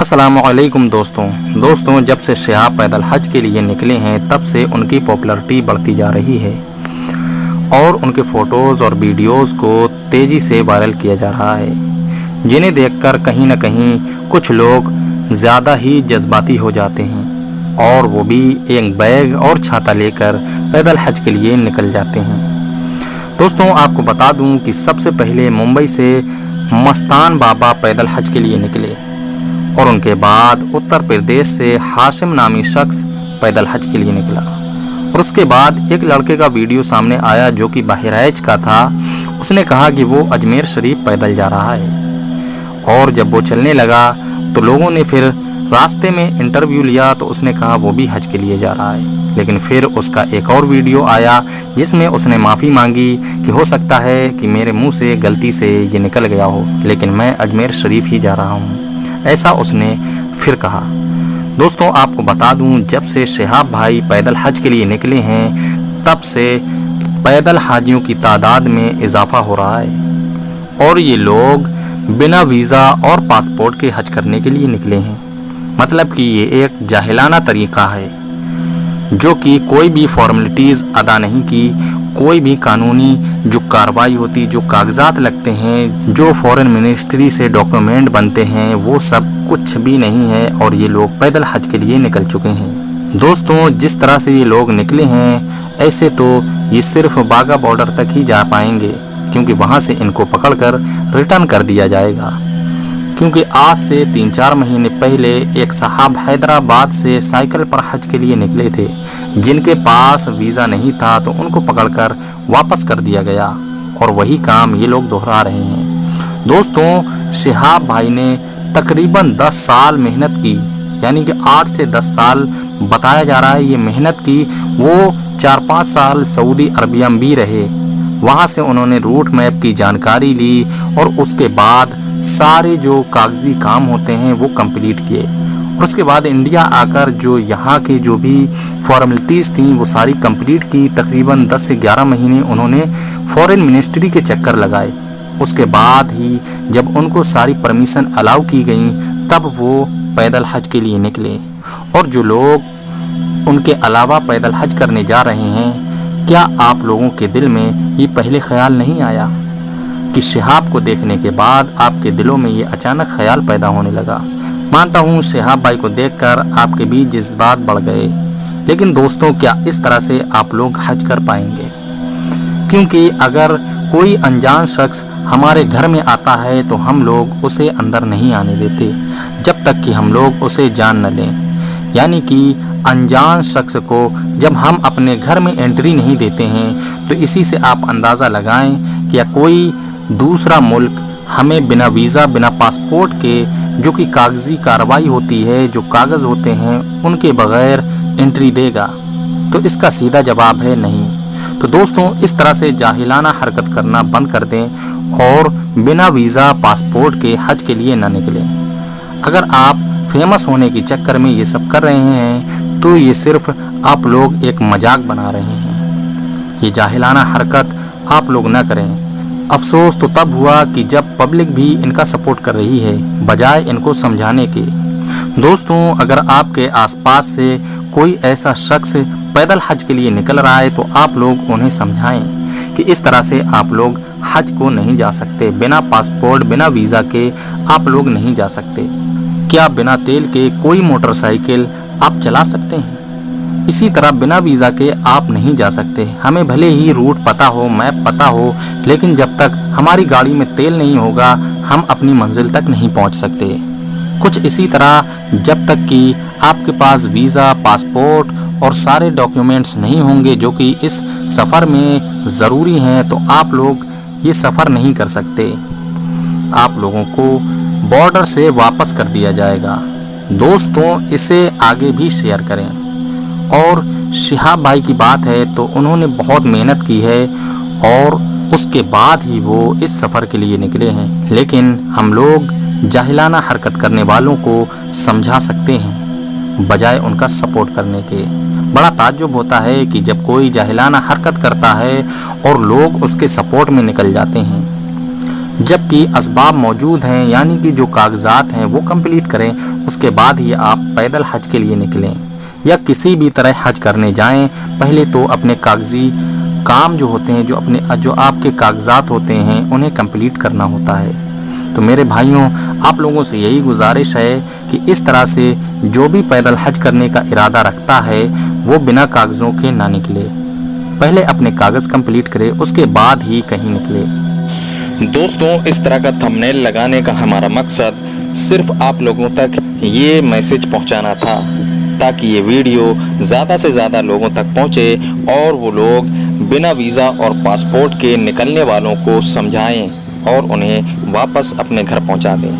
अस्सलामुअलैकुम दोस्तों जब से शहाब पैदल हज के लिए निकले हैं तब से उनकी पॉपुलैरिटी बढ़ती जा रही है और उनके फ़ोटोज़ और वीडियोज़ को तेज़ी से वायरल किया जा रहा है, जिन्हें देखकर कहीं ना कहीं कुछ लोग ज़्यादा ही जज्बाती हो जाते हैं और वो भी एक बैग और छाता लेकर पैदल हज के लिए निकल जाते हैं। दोस्तों आपको बता दूं कि सबसे पहले मुंबई से मस्तान बाबा पैदल हज के लिए निकले और उनके बाद उत्तर प्रदेश से हाशिम नामी शख्स पैदल हज के लिए निकला और उसके बाद एक लड़के का वीडियो सामने आया जो कि बहराइच का था। उसने कहा कि वो अजमेर शरीफ पैदल जा रहा है और जब वो चलने लगा तो लोगों ने फिर रास्ते में इंटरव्यू लिया तो उसने कहा वो भी हज के लिए जा रहा है। लेकिन फिर उसका एक और वीडियो आया जिसमें उसने माफ़ी मांगी कि हो सकता है कि मेरे मुंह से गलती से ये निकल गया हो, लेकिन मैं अजमेर शरीफ ही जा रहा हूँ, ऐसा उसने फिर कहा। दोस्तों आपको बता दूं जब से शहाब भाई पैदल हज के लिए निकले हैं तब से पैदल हाजियों की तादाद में इजाफा हो रहा है और ये लोग बिना वीज़ा और पासपोर्ट के हज करने के लिए निकले हैं। मतलब कि ये एक जाहिलाना तरीक़ा है जो कि कोई भी फॉर्मेलिटीज़ अदा नहीं की, कोई भी कानूनी जो कार्रवाई होती, जो कागजात लगते हैं, जो फॉरेन मिनिस्ट्री से डॉक्यूमेंट बनते हैं, वो सब कुछ भी नहीं है और ये लोग पैदल हज के लिए निकल चुके हैं। दोस्तों जिस तरह से ये लोग निकले हैं ऐसे तो ये सिर्फ बागा बॉर्डर तक ही जा पाएंगे, क्योंकि वहाँ से इनको पकड़कर रिटर्न कर दिया जाएगा। क्योंकि आज से 3-4 महीने पहले एक साहब हैदराबाद से साइकिल पर हज के लिए निकले थे, जिनके पास वीज़ा नहीं था तो उनको पकड़कर वापस कर दिया गया और वही काम ये लोग दोहरा रहे हैं। दोस्तों शहाब भाई ने तकरीबन 10 साल मेहनत की, यानी कि 8 से 10 साल बताया जा रहा है ये मेहनत की। वो 4-5 साल सऊदी अरबिया में भी रहे, वहाँ से उन्होंने रूट मैप की जानकारी ली और उसके बाद सारे जो कागजी काम होते हैं वो कंप्लीट किए और उसके बाद इंडिया आकर जो यहाँ के जो भी फॉर्मेलिटीज़ थी वो सारी कंप्लीट की। तकरीबन 10 से 11 महीने उन्होंने फॉरेन मिनिस्ट्री के चक्कर लगाए। उसके बाद ही जब उनको सारी परमिशन अलाउ की गई तब वो पैदल हज के लिए निकले। और जो लोग उनके अलावा पैदल हज करने जा रहे हैं, क्या आप लोगों के दिल में ये पहले ख्याल नहीं आया कि शहाब को देखने के बाद आपके दिलों में ये अचानक ख्याल पैदा होने लगा? मानता हूँ शहाब भाई को देखकर आपके भी जज्बात बढ़ गए, लेकिन दोस्तों क्या इस तरह से आप लोग हज कर पाएंगे? क्योंकि अगर कोई अनजान शख्स हमारे घर में आता है तो हम लोग उसे अंदर नहीं आने देते जब तक कि हम लोग उसे जान न लें। यानी कि अनजान शख्स को जब हम अपने घर में एंट्री नहीं देते हैं तो इसी से आप अंदाज़ा लगाएं कि या कोई दूसरा मुल्क हमें बिना वीज़ा बिना पासपोर्ट के जो कि कागजी कार्रवाई होती है, जो कागज़ होते हैं, उनके बग़ैर एंट्री देगा? तो इसका सीधा जवाब है नहीं। तो दोस्तों इस तरह से जाहिलाना हरकत करना बंद कर दें और बिना वीज़ा पासपोर्ट के हज के लिए ना निकलें। अगर आप फेमस होने के चक्कर में ये सब कर रहे हैं तो ये सिर्फ आप लोग एक मजाक बना रहे हैं। ये जाहिलाना हरकत आप लोग ना करें। अफसोस तो तब हुआ कि जब पब्लिक भी इनका सपोर्ट कर रही है बजाय इनको समझाने के। दोस्तों अगर आपके आसपास से कोई ऐसा शख्स पैदल हज के लिए निकल रहा है तो आप लोग उन्हें समझाएं कि इस तरह से आप लोग हज को नहीं जा सकते। बिना पासपोर्ट बिना वीज़ा के आप लोग नहीं जा सकते। क्या बिना तेल के कोई मोटरसाइकिल आप चला सकते हैं? इसी तरह बिना वीज़ा के आप नहीं जा सकते। हमें भले ही रूट पता हो, मैप पता हो, लेकिन जब तक हमारी गाड़ी में तेल नहीं होगा हम अपनी मंजिल तक नहीं पहुंच सकते। कुछ इसी तरह जब तक कि आपके पास वीज़ा पासपोर्ट और सारे डॉक्यूमेंट्स नहीं होंगे जो कि इस सफ़र में ज़रूरी हैं तो आप लोग ये सफ़र नहीं कर सकते। आप लोगों को बॉर्डर से वापस कर दिया जाएगा। दोस्तों इसे आगे भी शेयर करें। और शहाब भाई की बात है तो उन्होंने बहुत मेहनत की है और उसके बाद ही वो इस सफ़र के लिए निकले हैं, लेकिन हम लोग जाहिलाना हरकत करने वालों को समझा सकते हैं बजाय उनका सपोर्ट करने के। बड़ा ताज्जुब होता है कि जब कोई जाहिलाना हरकत करता है और लोग उसके सपोर्ट में निकल जाते हैं। جبکہ اسباب موجود ہیں، یعنی کہ جو کاغذات ہیں وہ کمپلیٹ کریں، اس کے بعد ہی آپ پیدل حج کے لیے نکلیں یا کسی بھی طرح حج کرنے جائیں۔ پہلے تو اپنے کاغذی کام جو ہوتے ہیں، جو آپ کے کاغذات ہوتے ہیں انہیں کمپلیٹ کرنا ہوتا ہے۔ تو میرے بھائیوں، آپ لوگوں سے یہی گزارش ہے کہ اس طرح سے جو بھی پیدل حج کرنے کا ارادہ رکھتا ہے وہ بنا کاغذوں کے نہ نکلے، پہلے اپنے کاغذ کمپلیٹ کرے، اس کے بعد ہی کہیں نکلے۔ دوستوں، اس طرح کا تھمبنیل لگانے کا ہمارا مقصد صرف آپ لوگوں تک یہ میسج پہنچانا تھا تاکہ یہ ویڈیو زیادہ سے زیادہ لوگوں تک پہنچے اور وہ لوگ بنا ویزا اور پاسپورٹ کے نکلنے والوں کو سمجھائیں اور انہیں واپس اپنے گھر پہنچا دیں۔